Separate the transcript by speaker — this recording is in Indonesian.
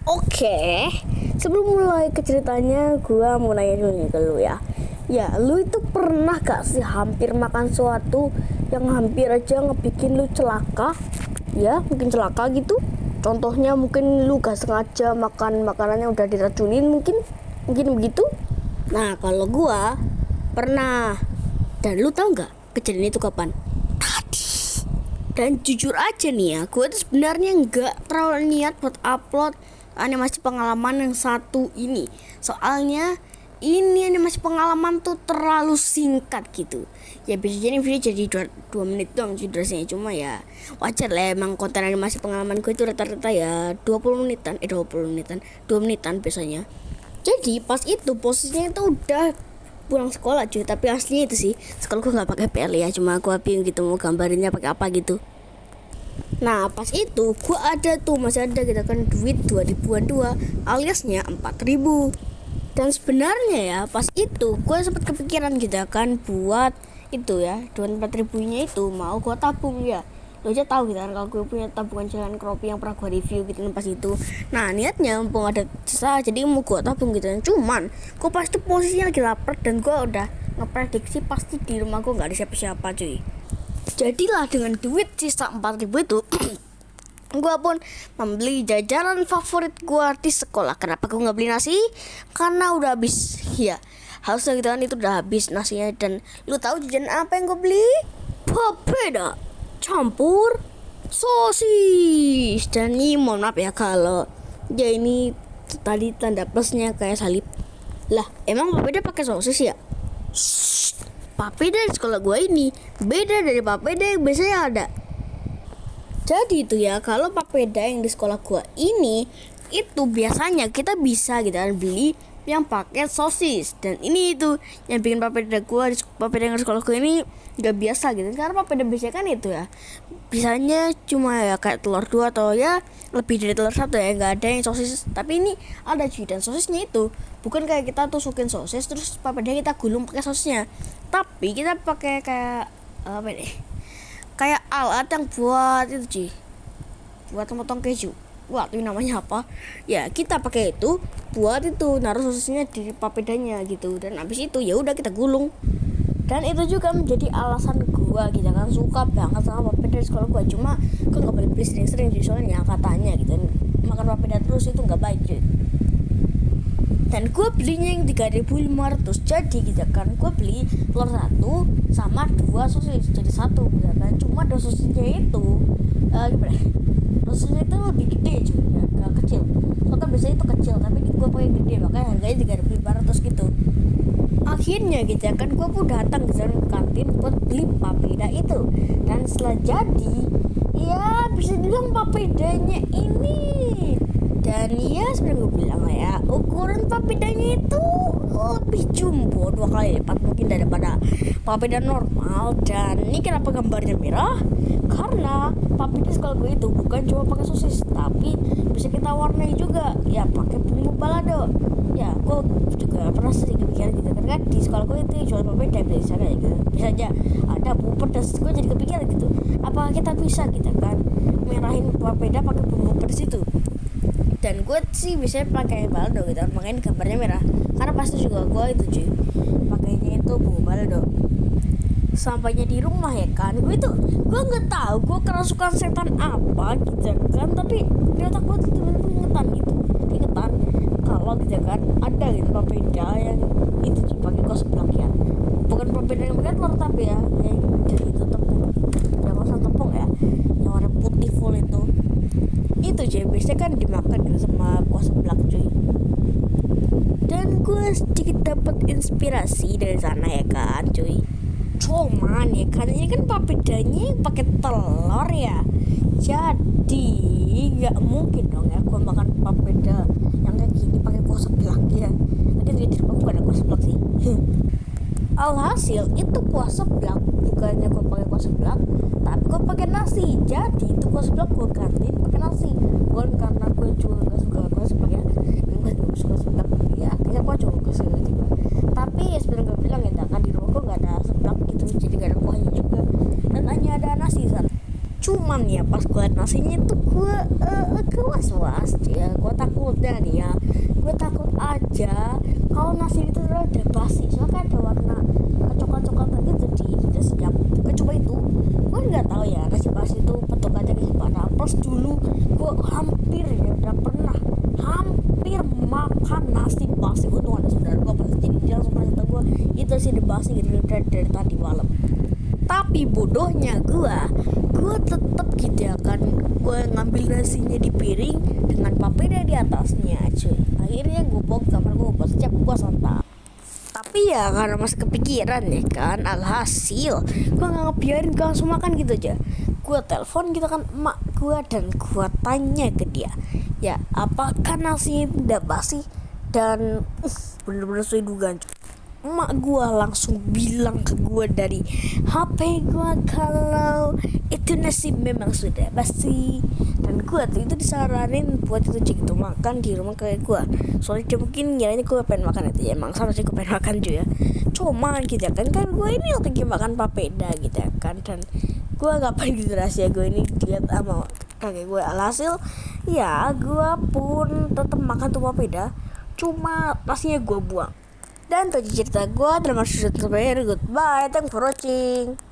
Speaker 1: Oke, sebelum mulai ke ceritanya, gue mau nanya dulu nih ke lu ya. Ya, lu itu pernah gak sih hampir makan sesuatu yang hampir aja ngebikin lu celaka? Ya, mungkin celaka gitu. Contohnya mungkin lu gak sengaja makan makanan yang udah diracunin mungkin begitu. Nah, kalau gue pernah. Dan lu tahu nggak kejadian itu kapan? Dan jujur aja nih ya, gue tuh sebenarnya nggak terlalu niat buat upload animasi pengalaman yang satu ini. Soalnya ini animasi pengalaman tuh terlalu singkat gitu. Ya bisa jadi video jadi 2 menit doang durasinya. Cuma ya wajar lah, emang konten animasi pengalaman gue itu rata-rata ya 20 menitan 2 menitan biasanya. Jadi pas itu posisinya itu udah pulang sekolah cuy, tapi aslinya itu sih sekolah gue nggak pakai PL ya, cuma gue bingung gitu mau gambarinnya pakai apa gitu. Nah pas itu gue masih ada gitu kan duit 2000-an aliasnya 4000. Dan sebenarnya ya pas itu gue sempat kepikiran gitu kan buat itu ya, duit 4000-nya itu mau gue tabung ya. Lo aja tahu gitu kan kalau gue punya tabungan jalan kropi yang pernah gue review gitu kan pas itu. Nah niatnya mumpung ada sisa jadi mau gue tabung gitu kan. Cuman gue pasti posisinya lagi lapar dan gue udah ngeprediksi pasti di rumah gue nggak ada siapa-siapa cuy. Jadilah dengan duit sisa 4000 itu gue pun membeli jajanan favorit gue di sekolah. Kenapa gue nggak beli nasi? Karena udah habis ya, harusnya gitu kan, itu udah habis nasinya. Dan lu tahu jajanan apa yang gue beli? Papeda campur sosis. Dan ini mohon maaf ya kalau ya ini tadi tanda plusnya kayak salib. Lah emang papeda pakai sosis ya? Shh, papeda di sekolah gue ini beda dari papeda yang biasanya ada. Jadi itu ya, kalau papeda yang di sekolah gue ini itu biasanya kita bisa gitu kan beli yang pakai sosis. Dan ini itu yang bikin papeda yang di sekolah gue ini gak biasa gitu. Karena papeda biasanya kan itu ya bisanya cuma ya kayak telur 2 atau ya lebih dari telur 1 ya, gak ada yang sosis. Tapi ini ada cuy, dan sosisnya itu bukan kayak kita tusukin sosis terus papeda kita gulung pakai sosisnya, tapi kita pakai kayak apa deh, kayak alat yang buat itu cuy, buat motong keju. Wah itu namanya apa ya, kita pakai itu buat itu naruh sosisnya di papedanya gitu. Dan abis itu ya udah kita gulung. Dan itu juga menjadi alasan gua gitu kan suka banget sama papeda di sekolah gua. Cuma gua nggak boleh beli sering-sering cuy, soalnya katanya gitu makan papeda terus itu nggak baik cuy. Dan gue belinya yang 3500. Jadi gitu kan gue beli telur 1 sama 2 sosis jadi 1 gitu kan. Cuma 2 sosisnya itu gimana, sosisnya itu lebih gede cuy ya, gak kecil. Soalnya biasanya itu kecil tapi gue pakai gede, makanya harganya 3500 gitu. Akhirnya gitu ya kan gue pun datang ke kantin buat beli papeda itu. Dan setelah jadi ya bisa dibilang papedanya ini, dan ya sebenarnya gue bilang ya ukuran papedanya itu lebih jumbo 2 kali lipat mungkin daripada papeda normal. Dan ini kenapa gambarnya merah, karena papeda sekolah gue itu bukan cuma pakai sosis tapi bisa kita warnai juga ya pakai bumbu balado. Ya gue juga pernah sering kepikiran gitu kan di sekolah gue itu jual papeda bisa kayak gitu, bisa aja ada bumbu pedas. Gue jadi kepikiran gitu, apa kita bisa gitu kan merahin papeda pakai bumbu pedas itu. Dan gue sih biasanya pakai balado gitu, makanya gambarnya merah karena pasti juga gue itu cuy pakainya itu bumbu balado. Sampainya di rumah ya kan, gue nggak tahu gue kerasukan setan apa gitu kan, tapi di otak gue tuh tiba-tiba ingetan kalau gitu kan ada gitu papeda yang itu cuy pakai kos blak ya, bukan papeda yang pakai telur tapi ya yang jadi itu tepung, yang kosong tepung ya, yang warna putih full itu cuy biasanya kan dimakan gitu sama kuah seblak cuy. Dan gue sedikit dapat inspirasi dari sana ya kan cuy. Cuman ya kan ini kan papedanya pakai telur ya, jadi nggak mungkin dong ya gue makan papeda yang kayak gini pakai kuah seblak ya. Lagi di rumah gue ada kuah seblak sih. Alhasil itu kuah seblak bukannya gue pakai kuah seblak tapi gue pakai nasi. Jadi itu kuah seblak gue ganti pakai nasi, bukan karena gue juga gak suka kuah seblak ya, gue juga suka seblak ya, akhirnya gue coba ke sini juga. Tapi ya sebenarnya gue bilang ya kan di rumah gue gak ada seblak gitu, jadi gak ada kuahnya juga dan hanya ada nasi sana. Cuman ya pas gue liat nasinya tuh gue was-was ya, gue takutnya nih ya, gue takut aja kalau nasi itu udah basi, soalnya kan ada warna coklat-coklatan gitu di nasinya. Gue coba itu, gue nggak tahu ya nasi basi itu petukannya kayak gimana. Plus dulu gue hampir ya udah pernah hampir makan nasi basi, untung ada saudara gue pas, jadi dia langsung kasih tau gue itu sih di basi gitu dari tadi malam. Tapi bodohnya gue tetep gitu ya kan, gue ngambil nasinya di piring dengan papeda di atasnya cuy. Akhirnya gue bawa ke kamar gue buat siap gue santap. Tapi ya karena masih kepikiran ya kan, alhasil gue nggak ngebiarin gue langsung makan gitu aja. Gue telepon gitu kan emak gue dan gue tanya ke dia, ya apakah nasinya tidak basi? Dan bener-bener sesuai dugaan. Emak gue langsung bilang ke gue dari HP gue kalau itu nasi memang sudah basi. Dan gue tuh itu disaranin buat itu gitu makan di rumah kayak gue, soalnya dia mungkin ngiranya gue pengen makan itu ya, emang sama sih gue pengen makan juga, cuman gitu ya kan gue ini lagi makan papeda gitu ya kan, dan gue gak pengen gitu rahasia gue ini dilihat sama kakek gue. Alhasil ya gue pun tetap makan tuh papeda, cuma nasinya gue buang. Dan tadi cerita gue, terima kasih sudah nonton. Goodbye, thanks for watching.